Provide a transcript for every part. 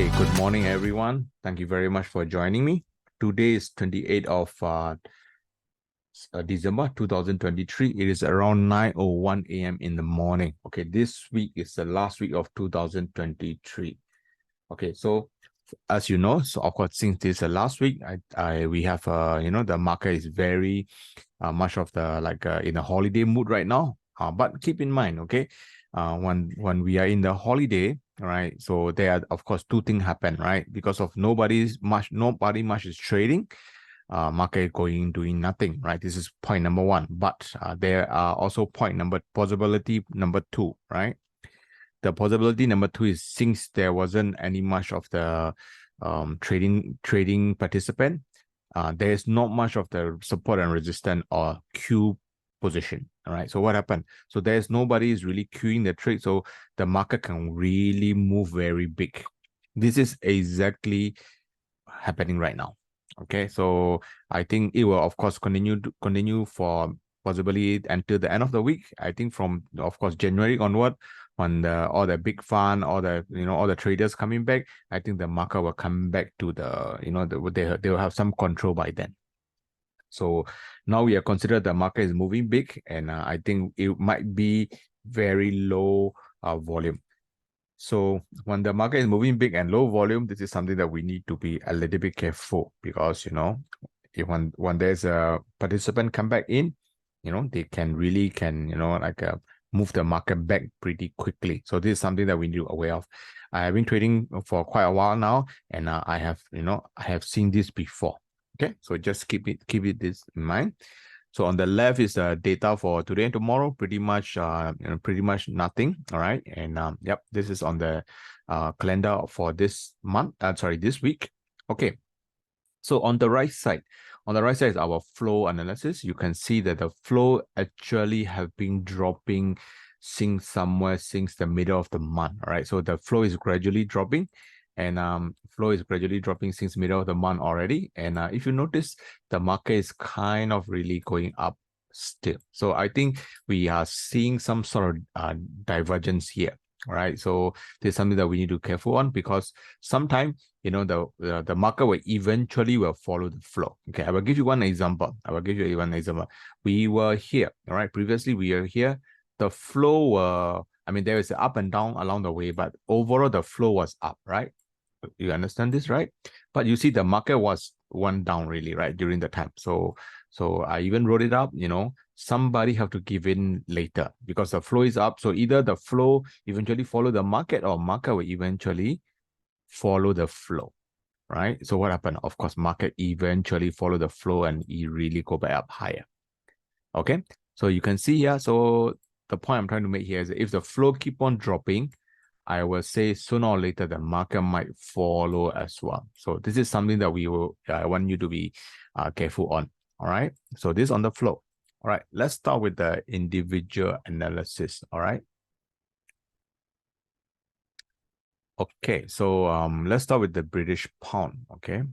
Okay, good morning, everyone. Thank you very much for joining me. Today is 28th of December 2023. It is around 9:01 a.m. in the morning. Okay, this week is the last week of 2023. Okay, so as you know, so of course, since this is the last week, we have the market is very much of the in a holiday mood right now. But keep in mind, okay, when we are in the holiday, right? So there are of course two things happen, right? Because of nobody much is trading, market doing nothing, right? This is point number one. But there are also possibility number two, right? The possibility number two is since there wasn't any much of the trading participant, there is not much of the support and resistance or queue position. All right. So what happened? So there's nobody is really queuing the trade. So the market can really move very big. This is exactly happening right now. Okay. So I think it will of course continue for possibly until the end of the week. I think from of course January onward, when all the big fund, all the traders coming back, I think the market will come back to they will have some control by then. So now we are considered the market is moving big, and I think it might be very low volume. So when the market is moving big and low volume, this is something that we need to be a little bit careful, because if when there's a participant come back in, they can move the market back pretty quickly. So this is something that we need to be aware of. I have been trading for quite a while now, and I have seen this before. Okay, so just keep it this in mind. So on the left is the data for today and tomorrow, pretty much nothing. All right, and yep, this is on the calendar for this month. This week. Okay, so on the right side is our flow analysis. You can see that the flow actually have been dropping since the middle of the month. All right, so the flow is gradually dropping, and flow is gradually dropping since middle of the month already. And if you notice, the market is kind of really going up still. So I think we are seeing some sort of divergence here. All right, so there's something that we need to be careful on, because sometimes the market will eventually follow the flow. Okay, I will give you one example. We were here. All right, previously we were here. The flow there is an up and down along the way, but overall the flow was up, right? You understand this, right? But you see the market went down really, right, during the time. So I even wrote it up, somebody have to give in later, because the flow is up. So either the flow eventually follow the market, or market will eventually follow the flow, right? So what happened? Of course, market eventually follow the flow and it really go back up higher. Okay, so you can see here. So the point I'm trying to make here is, if the flow keep on dropping, I will say sooner or later the market might follow as well. So this is something that I want you to be careful on. All right, so this on the flow. All right, let's start with the individual analysis. All right. Okay, so let's start with the British pound. Okay.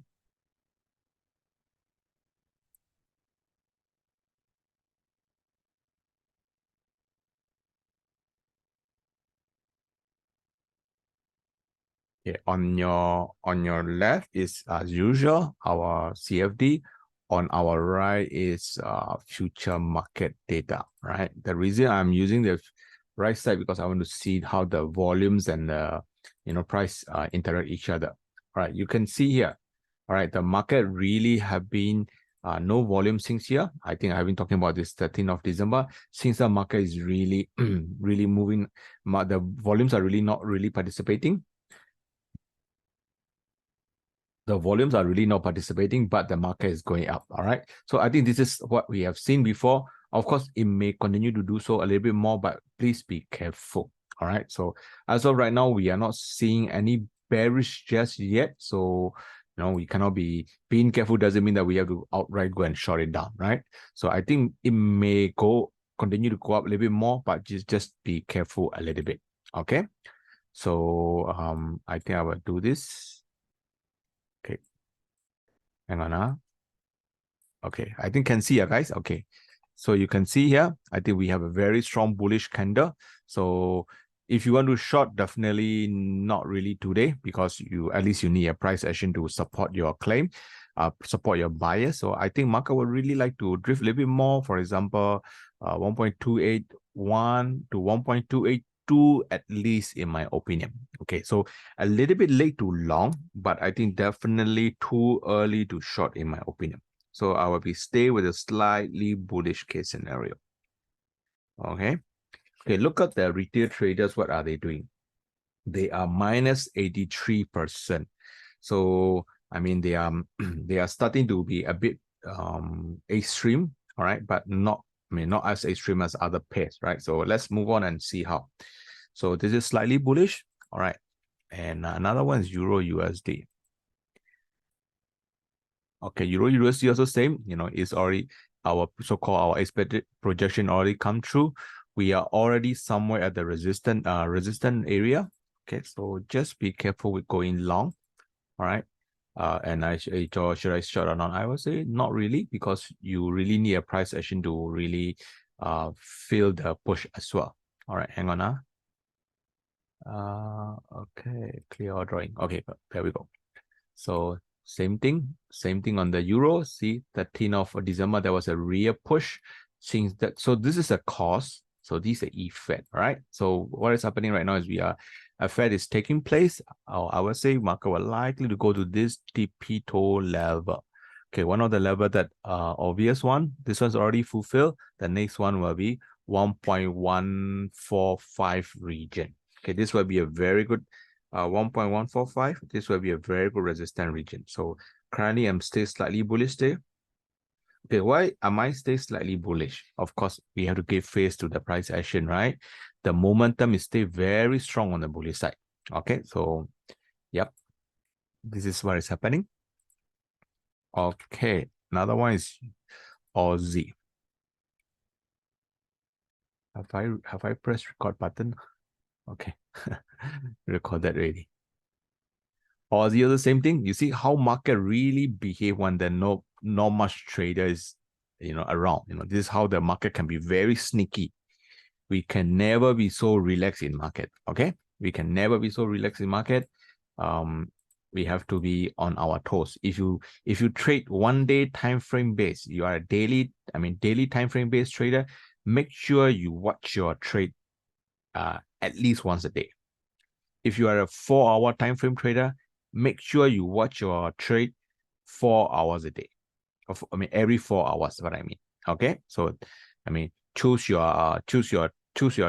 Okay, on your left is as usual our CFD. On our right is future market data, right? The reason I'm using the right side, because I want to see how the volumes and the price interact each other. All right, you can see here. All right, the market really have been no volume since here. I think I've been talking about this 13th of December. Since the market is really really moving, the volumes are really not really participating. The volumes are really not participating, but the market is going up. All right, so I think this is what we have seen before. Of course, it may continue to do so a little bit more, but please be careful. All right, so as of right now, we are not seeing any bearish just yet. So we cannot be being careful. Doesn't mean that we have to outright go and short it down, right? So I think it may continue to go up a little bit more, but just be careful a little bit. Okay, so I think I will do this. Okay, hang on. Okay, I think can see guys. Okay, so you can see here, I think we have a very strong bullish candle. So If you want to short, definitely not really today, because at least you need a price action to support your claim, support your buyer. So I think market would really like to drift a little bit more. For example, 1.281 to 1.282 at least, in my opinion. Okay, so a little bit late to long, but I think definitely too early to short, in my opinion. So I will stay with a slightly bullish case scenario. Okay. Okay, look at the retail traders. What are they doing? They are minus 83%. So I mean, they are they are starting to be a bit extreme, all right, but not as extreme as other pairs, right? So let's move on and see how. So this is slightly bullish, all right, and another one is Euro USD. Okay, Euro USD also same, is already our so-called our expected projection already come true. We are already somewhere at the resistant area. Okay, so just be careful with going long. All right. And should I short or not? I would say not really, because you really need a price action to really feel the push as well. All right, hang on. Okay, clear all drawing. Okay, there we go. So same thing on the euro. See, 13th of December, there was a real push. Since that, so this is a cause. So this is an effect, right? So what is happening right now is a Fed is taking place. I would say market will likely to go to this TP toe level. Okay, one of the level that obvious one. This one's already fulfilled. The next one will be 1.145 region. Okay, this will be a very good 1.145. This will be a very good resistance region. So currently I'm still slightly bullish there. Okay, why am I still slightly bullish? Of course, we have to give face to the price action, right? The momentum is still very strong on the bullish side. Okay, so yep, this is what is happening. Okay, another one is Aussie. Have I pressed record button? Okay, record that already. Aussie, the same thing. You see how market really behave when there not much traders, around. This is how the market can be very sneaky. We can never be so relaxed in market. Okay, we can never be so relaxed in market. We have to be on our toes. If you trade 1 day time frame base, you are a daily time frame based trader. Make sure you watch your trade at least once a day. If you are a 4-hour time frame trader, make sure you watch your trade 4 hours a day. Every 4 hours, what I mean. Okay, so choose your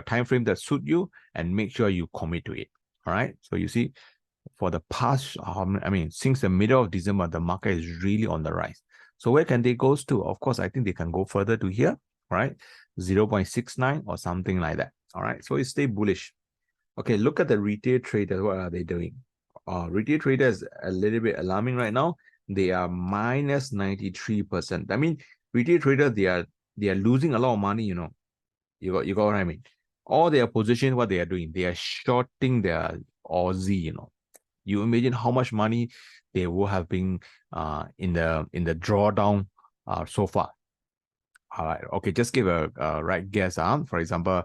time frame that suit you and make sure you commit to it. All right. So you see, for the past, since the middle of December, the market is really on the rise. So where can they go to? Of course, I think they can go further to here, right? 0.69 or something like that. All right. So it stay bullish. Okay, look at the retail traders. What are they doing? Retail traders a little bit alarming right now. They are minus 93%. I mean, retail traders, they are losing a lot of money. You got what I mean. All their position, what they are doing, they are shorting their Aussie. You imagine how much money they will have been in the drawdown so far. All right. Okay, just give a right guess. For example,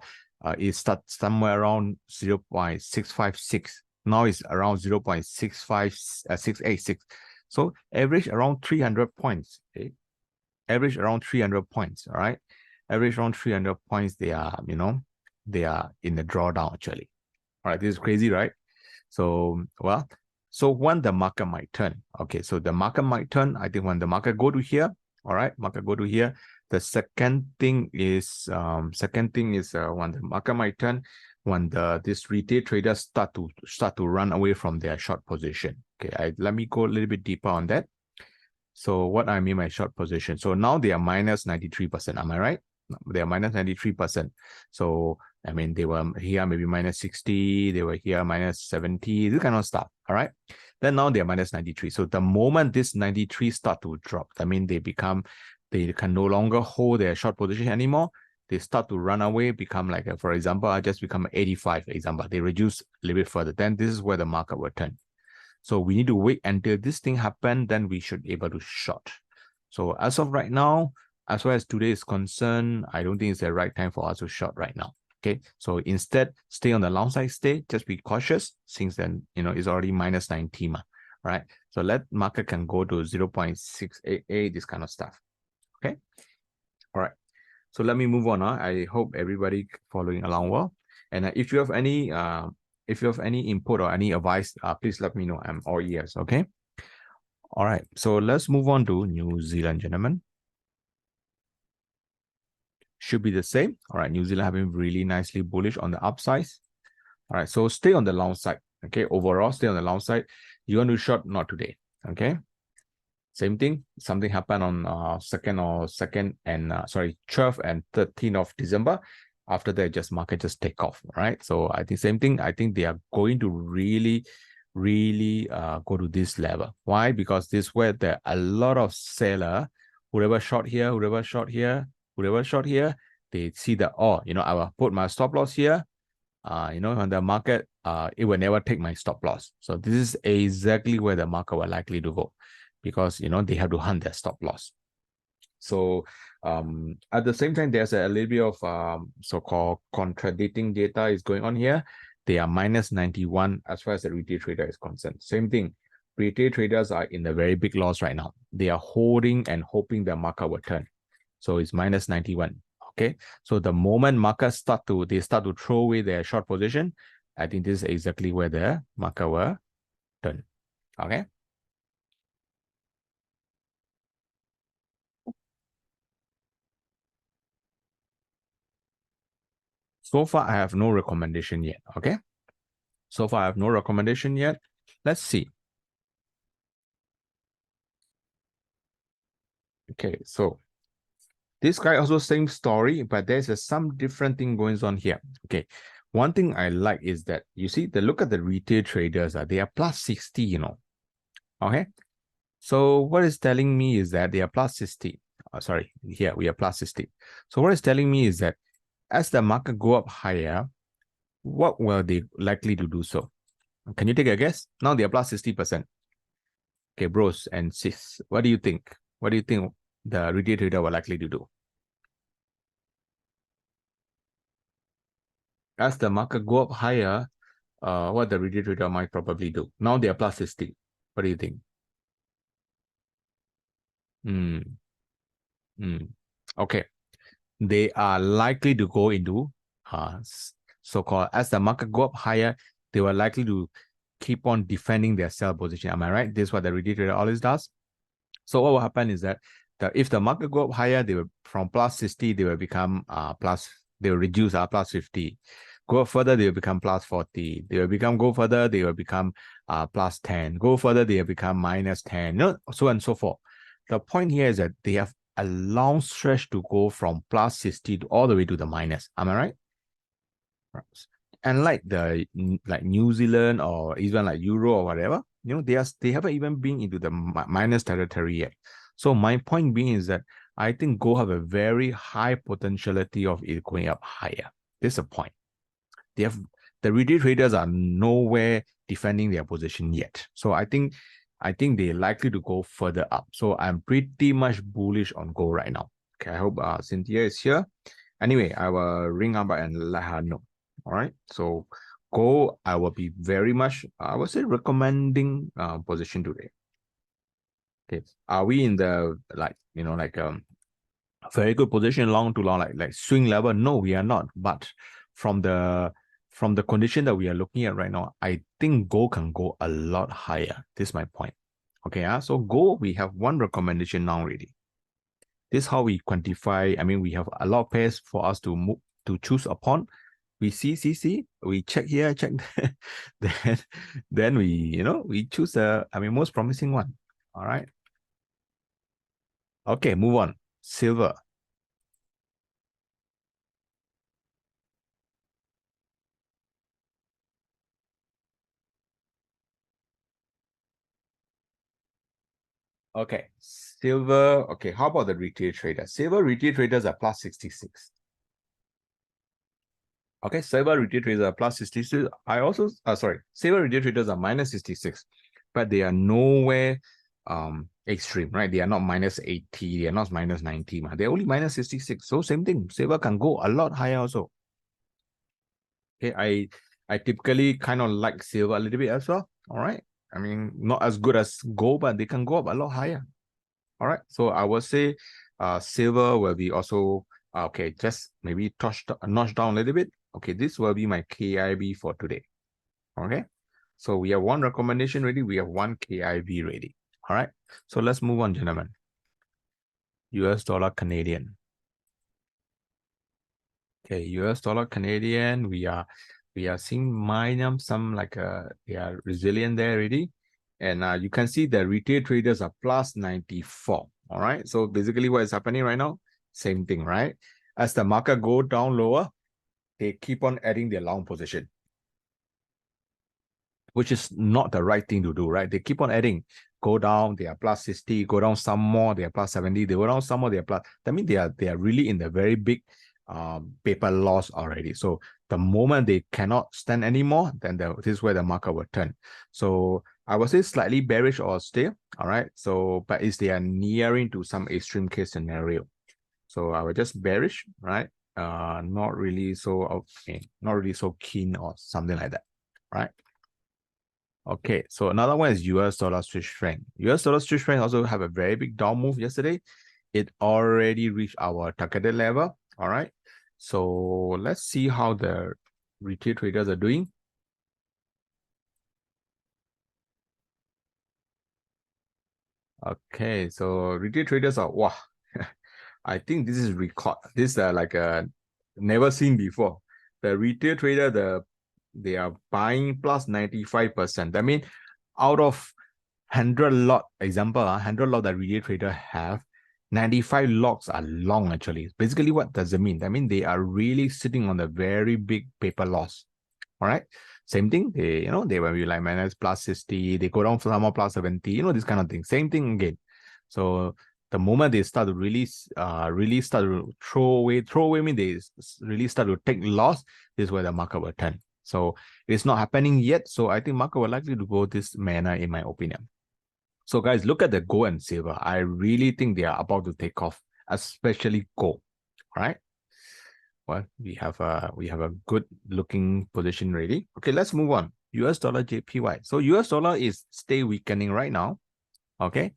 it starts somewhere around 0.656. Now it's around 0.686. So average around 300 points. Okay? Average around 300 points. All right. Average around 300 points. They are, they are in the drawdown actually. All right. This is crazy, right? So, so when the market might turn. Okay. So the market might turn. I think when the market go to here. All right. Market go to here. The second thing is when the market might turn, when this retail traders start to run away from their short position. Okay, let me go a little bit deeper on that. So what I mean by short position. So now they are minus 93%. Am I right? They are minus 93%. So they were here maybe minus 60. They were here minus 70. This kind of stuff. All right. Then now they are minus 93. So the moment this 93 start to drop, they can no longer hold their short position anymore. They start to run away, become like, for example, I just become 85, example. They reduce a little bit further. Then this is where the market will turn. So we need to wait until this thing happens, then we should be able to short. So as of right now, as far as today is concerned, I don't think it's the right time for us to short right now. Okay, so instead, stay on the long side, just be cautious since then, it's already minus 90, right? So let market can go to 0.688, this kind of stuff. Okay, all right. So let me move on. I hope everybody following along well. And if you have any input or any advice, please let me know. I'm all ears. Okay. All right. So let's move on to New Zealand, gentlemen. Should be the same. All right. New Zealand have been really nicely bullish on the upside. All right. So stay on the long side. Okay. Overall, stay on the long side. You want to short, not today. Okay. Same thing. Something happened on 12th and 13th of December. After that, market just take off, right? So I think same thing. I think they are going to really go to this level. Why? Because this where there are a lot of seller, whoever short here, they see that, oh, I will put my stop loss here. On the market, it will never take my stop loss. So this is exactly where the market will likely to go, because they have to hunt their stop loss. So at the same time, there's a little bit of so-called contradicting data is going on here. They are minus 91 as far as the retail trader is concerned. Same thing. Retail traders are in a very big loss right now. They are holding and hoping the market will turn. So it's minus 91. Okay. So the moment markets start to throw away their short position, I think this is exactly where the market will turn. Okay. So far, I have no recommendation yet. Okay. So far, I have no recommendation yet. Let's see. Okay, so this guy also same story, but there's some different thing going on here. Okay, one thing I like is that you see look at the retail traders, they are plus 60, Okay, so what is telling me is that they are plus 60. Sorry, here we are plus 60. So what is telling me is that as the market go up higher, what will they likely to do so? Can you take a guess? Now they are plus 60%. Okay, bros and sis, what do you think? What do you think the retail trader will likely to do? As the market go up higher, what the retail trader might probably do. Now they are plus 60. What do you think? Okay. They are likely to go into so-called, as the market go up higher, they were likely to keep on defending their sell position. Am I right? This is what the retail trader always does. So what will happen is that if the market go up higher, they will from plus 60, they will become they will reduce plus 50. Go further, they will become plus 40. They will go further, they will become plus 10. Go further, they will become minus 10. So on and so forth. The point here is that they have a long stretch to go from plus 60 all the way to the minus. Am I right? And like New Zealand or even like Euro or whatever, they haven't even been into the minus territory yet. So my point being is that I think gold have a very high potentiality of it going up higher. This is a point. The retail traders are nowhere defending their position yet. So I think they're likely to go further up. So I'm pretty much bullish on gold right now. Okay, I hope Cynthia is here. Anyway, I will ring her back and let her know. All right. So gold, I will be very much, I would say, recommending position today. Okay. Are we in the very good position long to long, like swing level? No, we are not. But from the condition that we are looking at right now, I think gold can go a lot higher. This is my point. Okay, so gold, we have one recommendation now already. This is how we quantify. I mean, we have a lot of pairs for us to move to choose upon. We see, we check here, check there. then we choose the most promising one. All right. Okay, move on. Silver. Okay, silver. Okay, how about the retail traders? Silver retail traders are plus 66. Okay, silver retail traders are plus 66. Silver retail traders are minus 66, but they are nowhere extreme, right? They are not minus 80, they are not minus 90. They're only minus 66. So same thing. Silver can go a lot higher also. Okay, I typically kind of like silver a little bit as well. All right. I mean, not as good as gold, but they can go up a lot higher. All right. So I would say silver will be also okay, just maybe notch down a little bit. Okay, this will be my KIV for today. Okay. So we have one recommendation ready, we have one KIV ready. All right. So let's move on, gentlemen. US dollar Canadian. Okay, US dollar Canadian, we are seeing some like they are resilient there already. And you can see the retail traders are plus 94. All right. So basically what is happening right now? Same thing, right? As the market go down lower, they keep on adding their long position, which is not the right thing to do, right? They keep on adding, go down, they are plus 60, go down some more, they are plus 70, they go down some more, they are plus. That means they are really in the very big paper loss already. So the moment they cannot stand anymore, then this is where the market will turn. So I would say slightly bearish or still, all right? So, but is they are nearing to some extreme case scenario. So I was just bearish, right? Not really so okay, not really so keen or something like that, right? Okay, so another one is US dollar Swiss franc. US dollar Swiss franc also have a very big down move yesterday. It already reached our targeted level. All right. So let's see how the retail traders are doing. Okay, so retail traders are wow. I think this is record. This is like a never seen before. The retail trader, they are buying plus 95%. That means out of 100 lot, example, 100 lot that retail trader have, 95 lots are long actually. Basically, what does it mean? That means they are really sitting on a very big paper loss. All right. Same thing. They will be like minus plus 60, they go down for some more plus 70, this kind of thing. Same thing again. So the moment they start to really start to throw away mean they really start to take loss, this is where the market will turn. So it's not happening yet. So I think market will likely to go this manner in my opinion. So guys, look at the gold and silver. I really think they are about to take off, especially gold. All right. Well, we have a good looking position ready. Okay, let's move on. US dollar JPY. So US dollar is stay weakening right now. Okay.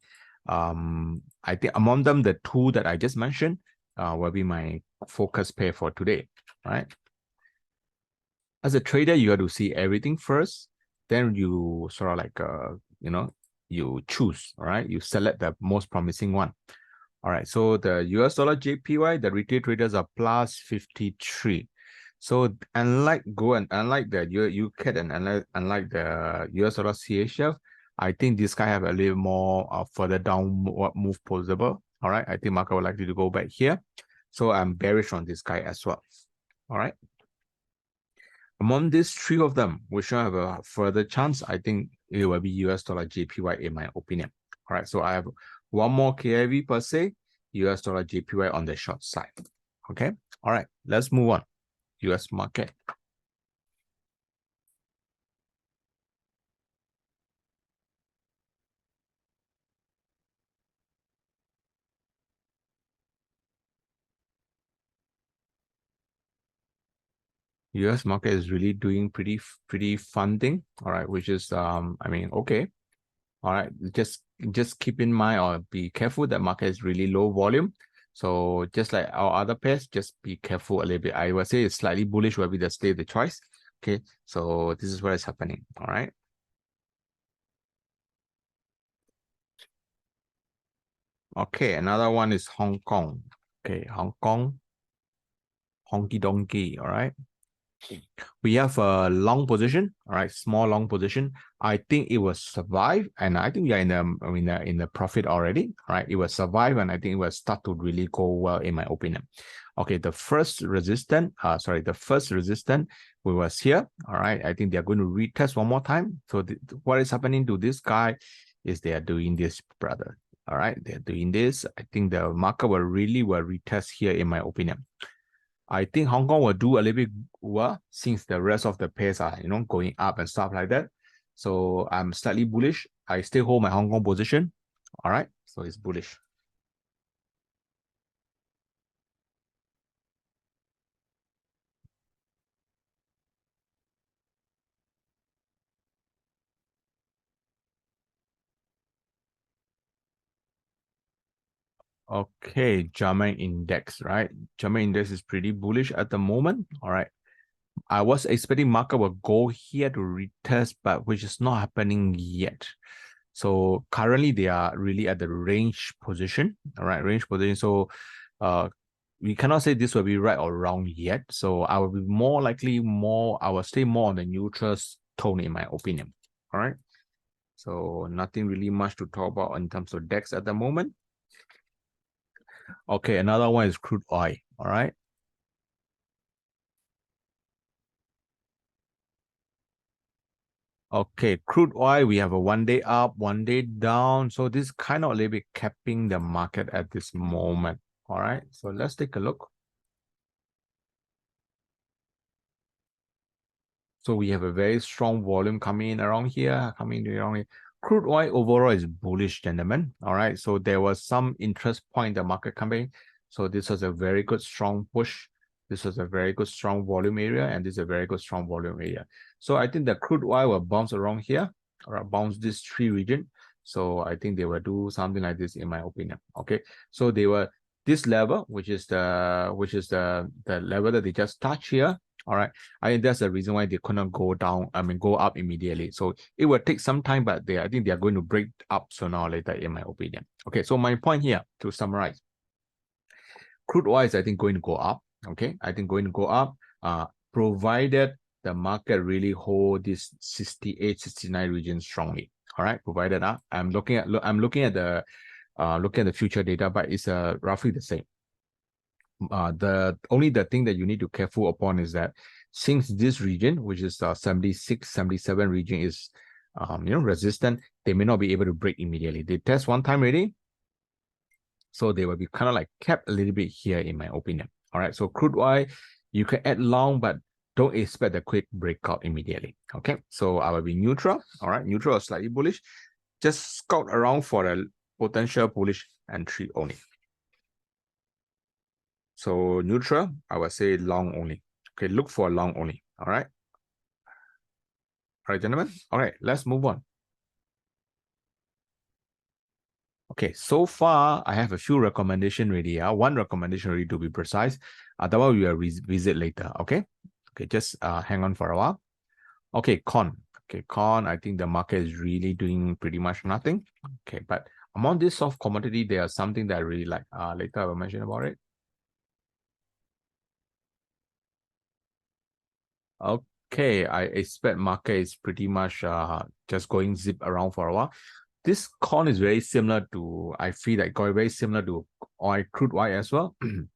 I think among them, the two that I just mentioned will be my focus pair for today. Right. As a trader, you have to see everything first. Then you sort of like you choose, all right? You select the most promising one. All right, so the US dollar JPY, the retail traders are plus 53. So unlike the UCAD and unlike the US dollar CHF, I think this guy have a little more further downward move possible. All right, I think market would likely to go back here. So I'm bearish on this guy as well. All right. Among these three of them, which have a further chance, I think it will be US dollar JPY in my opinion. All right, so I have one more KIV per se, US dollar JPY on the short side. Okay, all right, let's move on. US market. US market is really doing pretty fun thing. All right, which is I mean, okay. All right, just keep in mind or be careful that market is really low volume. So just like our other pairs, just be careful a little bit. I would say it's slightly bullish will be the stay the choice. Okay, so this is what is happening. All right. Okay, another one is Hong Kong. Okay, Hong Kong, honky donkey. All right. We have a long position, all right, small long position. I think it will survive, and I think we are in the profit already, all right. It will survive, and I think it will start to really go well, in my opinion. Okay, the first resistance, we was here, all right. I think they are going to retest one more time. So what is happening to this guy is they are doing this, brother. All right, they're doing this. I think the market will retest here, in my opinion. I think Hong Kong will do a little bit well since the rest of the pairs are, going up and stuff like that. So I'm slightly bullish. I still hold my Hong Kong position. All right. So it's bullish. Okay, German index, right? German index is pretty bullish at the moment. All right. I was expecting market will go here to retest, but which is not happening yet. So currently they are really at the range position. All right, range position. So we cannot say this will be right or wrong yet. So I will be more likely I will stay more on the neutral tone in my opinion. All right. So nothing really much to talk about in terms of DEX at the moment. Okay, another one is crude oil. All right. Okay, crude oil, we have a 1 day up, 1 day down. So this kind of a little bit capping the market at this moment. All right, so let's take a look. So we have a very strong volume coming in around here, Crude oil overall is bullish, gentlemen. All right, so there was some interest point in the market coming. So this was a very good strong push. This was a very good strong volume area, and this is a very good strong volume area. So I think the crude oil will bounce around here, or bounce this three region. So I think they will do something like this, in my opinion. Okay, so they were this level, which is the level that they just touched here. All right, I think that's the reason why they couldn't go down. Go up immediately. So it will take some time, but I think they are going to break up sooner or later, in my opinion. Okay, so my point here to summarize, crude oil is, I think, going to go up. Okay, I think going to go up, provided the market really hold this 68, 69 region strongly. All right, provided I'm looking at the future data, but it's roughly the same. The thing that you need to careful upon is that since this region, which is 76, 77 region, is resistant, they may not be able to break immediately. They test one time already, so they will be kind of like capped a little bit here, in my opinion. All right, so crude oil, you can add long, but don't expect a quick breakout immediately. Okay, so I will be neutral. All right, neutral or slightly bullish. Just scout around for a potential bullish entry only. So neutral, I will say long only. Okay, look for long only. All right. All right, gentlemen. All right, let's move on. Okay, so far I have a few recommendations already. One recommendation already, to be precise. That one we will revisit later. Okay. Okay, just hang on for a while. Okay, corn. Okay, corn. I think the market is really doing pretty much nothing. Okay, but among this soft commodity, there are something that I really like. Later I will mention about it. Okay, I expect market is pretty much just going zip around for a while. This corn is very similar to, I feel like very similar to crude oil as well.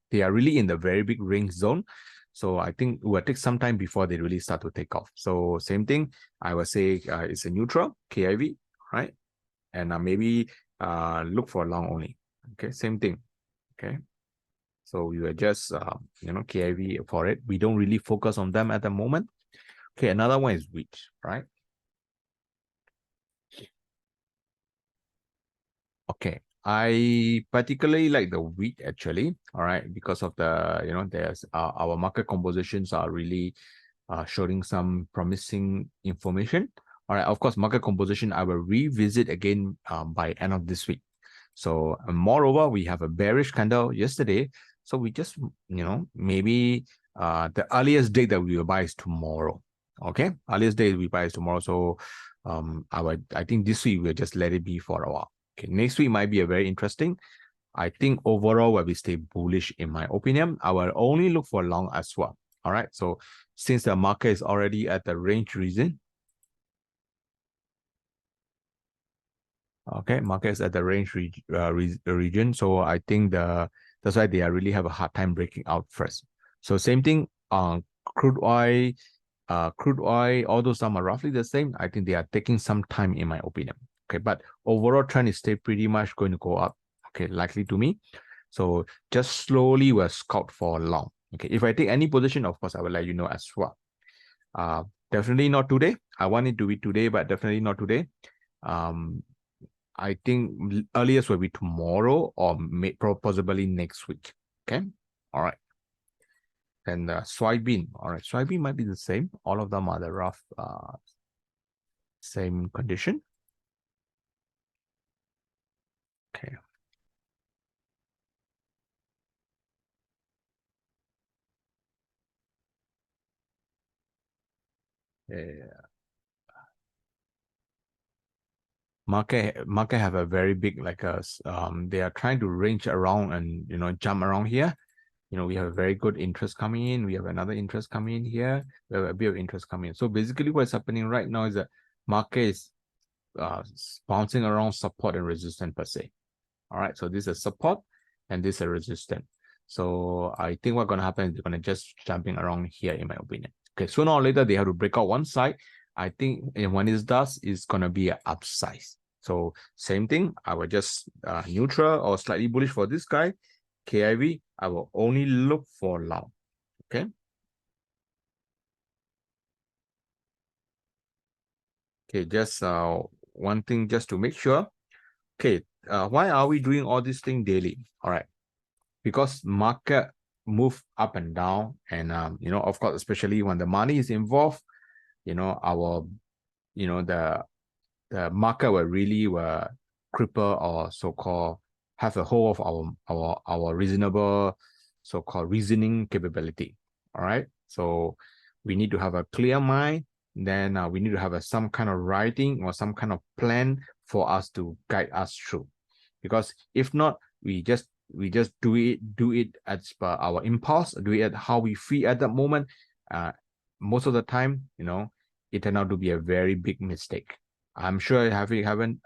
They are really in the very big range zone. So I think it will take some time before they really start to take off. So same thing, I would say it's a neutral, KIV, right? And maybe look for long only. Okay, same thing. Okay. So we will just, KIV for it. We don't really focus on them at the moment. Okay, another one is wheat, right? Okay, I particularly like the wheat actually, all right, because of there's our market compositions are really showing some promising information. All right, of course, market composition I will revisit again by end of this week. So moreover, we have a bearish candle yesterday. So we just, maybe the earliest date that we will buy is tomorrow. Okay, earliest date we buy is tomorrow. So I think this week we'll just let it be for a while. Okay, next week might be a very interesting. I think overall will be stay bullish, in my opinion. I will only look for long as well. All right. So since the market is already at the range region, okay, market is at the range region. So I think that's why they are really have a hard time breaking out first. So same thing on crude oil, all those some are roughly the same. I think they are taking some time, in my opinion. Okay, but overall trend is still pretty much going to go up. Okay, likely to me. So just slowly we'll scout for long. Okay, if I take any position, of course, I will let you know as well. Definitely not today. I want it to be today, but definitely not today. I think earliest will be tomorrow or possibly next week. Okay, all right. And soybean, all right, soybean might be the same. All of them are the rough same condition. Okay. Market have a very big, like they are trying to range around and jump around here. We have a very good interest coming in. We have another interest coming in here. We have a bit of interest coming in. So basically what's happening right now is that market is bouncing around support and resistance per se. All right, so this is support and this is a resistance. So I think what's going to happen is they're going to just jumping around here, in my opinion. Okay, sooner or later they have to break out one side. I think when it does, it's going to be an upsize. So same thing, I will just neutral or slightly bullish for this guy. KIV, I will only look for long. Okay. Okay, just one thing just to make sure. Okay, why are we doing all this thing daily? All right, because market move up and down, and of course, especially when the money is involved, our the market will really cripple or so-called have a hold of our reasonable so-called reasoning capability. All right, so we need to have a clear mind. Then we need to have some kind of writing or some kind of plan for us to guide us through. Because if not, we just do it as per our impulse, do it at how we feel at that moment. Most of the time, it turned out to be a very big mistake. I'm sure it happened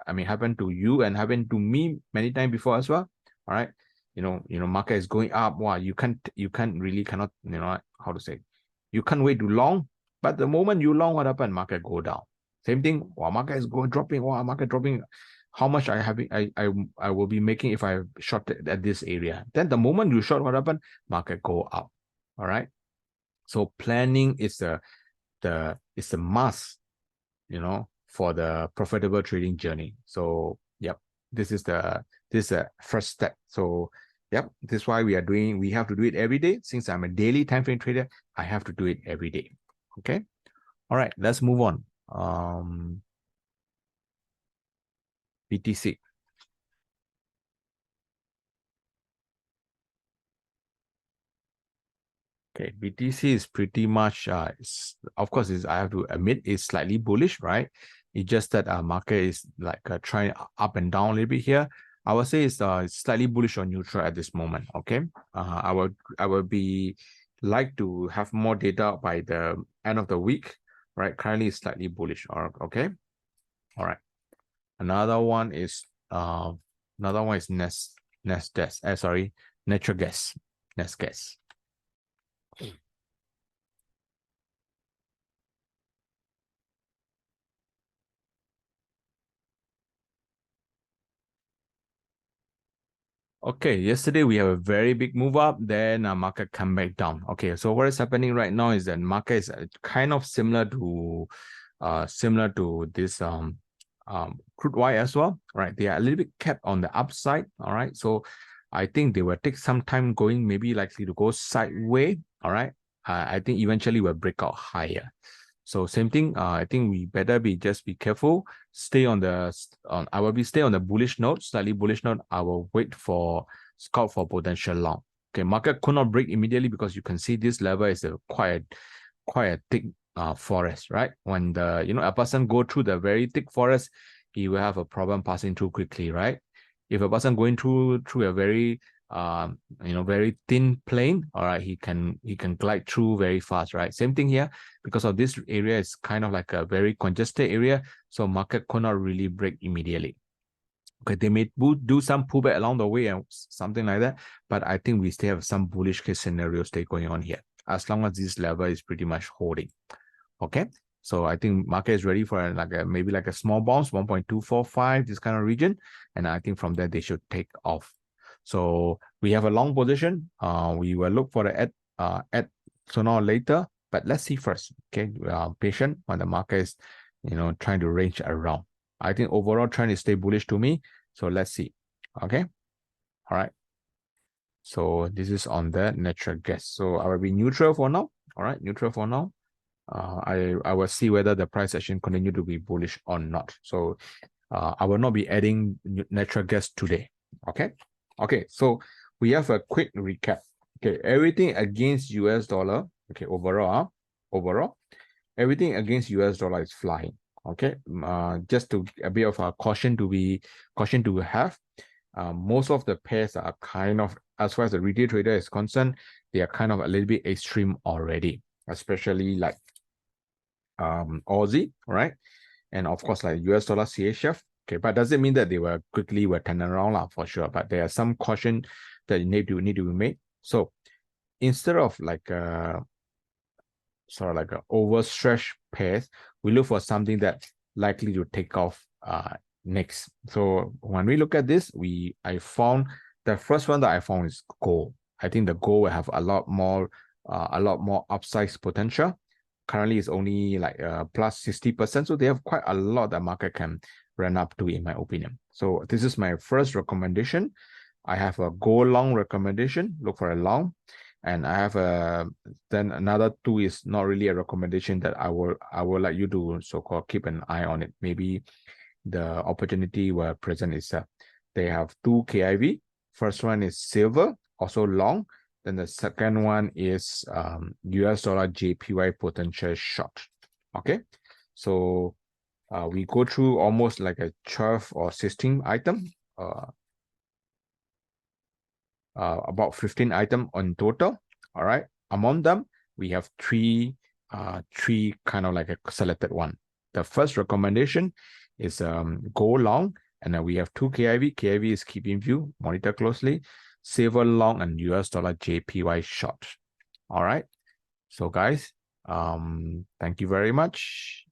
to you and happened to me many times before as well. All right, market is going up. Wow, you cannot, how to say, you can't wait too long. But the moment you long, what happened? Market go down. Same thing. Wow, market is dropping. Wow, market dropping. How much I will be making if I short at this area. Then the moment you short, what happened? Market go up. All right. So planning is a must, for the profitable trading journey. So yep, this is the first step. So yep, this is why we have to do it every day. Since I'm a daily time frame trader, I have to do it every day. Okay. All right, let's move on. BTC. Okay, BTC is pretty much, of course, I have to admit, it's slightly bullish, right? It's just that market is like trying up and down a little bit here. I would say it's slightly bullish or neutral at this moment. Okay, I will be like to have more data by the end of the week, right? Currently, it's slightly bullish. Okay, all right. Another one is natural gas. Okay, yesterday we have a very big move up, then market come back down. Okay, so what is happening right now is that market is kind of similar to this crude oil as well, right? They are a little bit kept on the upside. All right, so I think they will take some time going, maybe likely to go sideways. All right, I think eventually will break out higher. So same thing. I think we better be careful. Stay on the stay on the bullish note, slightly bullish note. I will wait for scout for potential long. Okay, market could not break immediately because you can see this level is quite a thick forest, right? When a person go through the very thick forest, he will have a problem passing through quickly, right? If a person going through a very very thin plane, all right, he can glide through very fast, right? Same thing here, because of this area is kind of like a very congested area, so market could not really break immediately. Okay, they may do some pullback along the way and something like that, but I think we still have some bullish case scenarios stay going on here, as long as this level is pretty much holding. Okay, so I think market is ready for maybe like a small bounce, 1.245, this kind of region, and I think from there they should take off. So we have a long position. We will look for the at sooner or later, but let's see first. Okay, we are patient when the market is trying to range around. I think overall trend is stay bullish to me. So let's see. Okay, all right. So this is on the natural gas. So I will be neutral for now. All right, neutral for now. I will see whether the price action continue to be bullish or not. So I will not be adding natural gas today. Okay. Okay, so we have a quick recap. Okay, everything against US dollar. Okay, overall. everything against US dollar is flying. Okay, just to a bit of a caution to have. Most of the pairs are kind of, as far as the retail trader is concerned, they are kind of a little bit extreme already, especially like Aussie, right? And of course, like US dollar CHF. Okay, but does it mean that they were quickly turning around for sure? But there are some caution that need to be made. So instead of like sort of like an overstretched pairs, we look for something that's likely to take off next. So when we look at this, I found the first one that I found is gold. I think the gold will have a lot more upside potential. Currently, it's only like plus 60%, so they have quite a lot that market can run up to, in my opinion. So this is my first recommendation. I have a gold long recommendation. Look for a long. And I have then another two is not really a recommendation that I will like you to so-called keep an eye on it. Maybe the opportunity where present is they have two KIV. First one is silver, also long. Then the second one is US dollar JPY potential short. Okay, so we go through almost like a 12 or 16 item. About 15 items on total. All right. Among them, we have three kind of like a selected one. The first recommendation is go long, and then we have two KIV. KIV is keep in view, monitor closely. Silver long and US dollar JPY short. All right. So guys, thank you very much.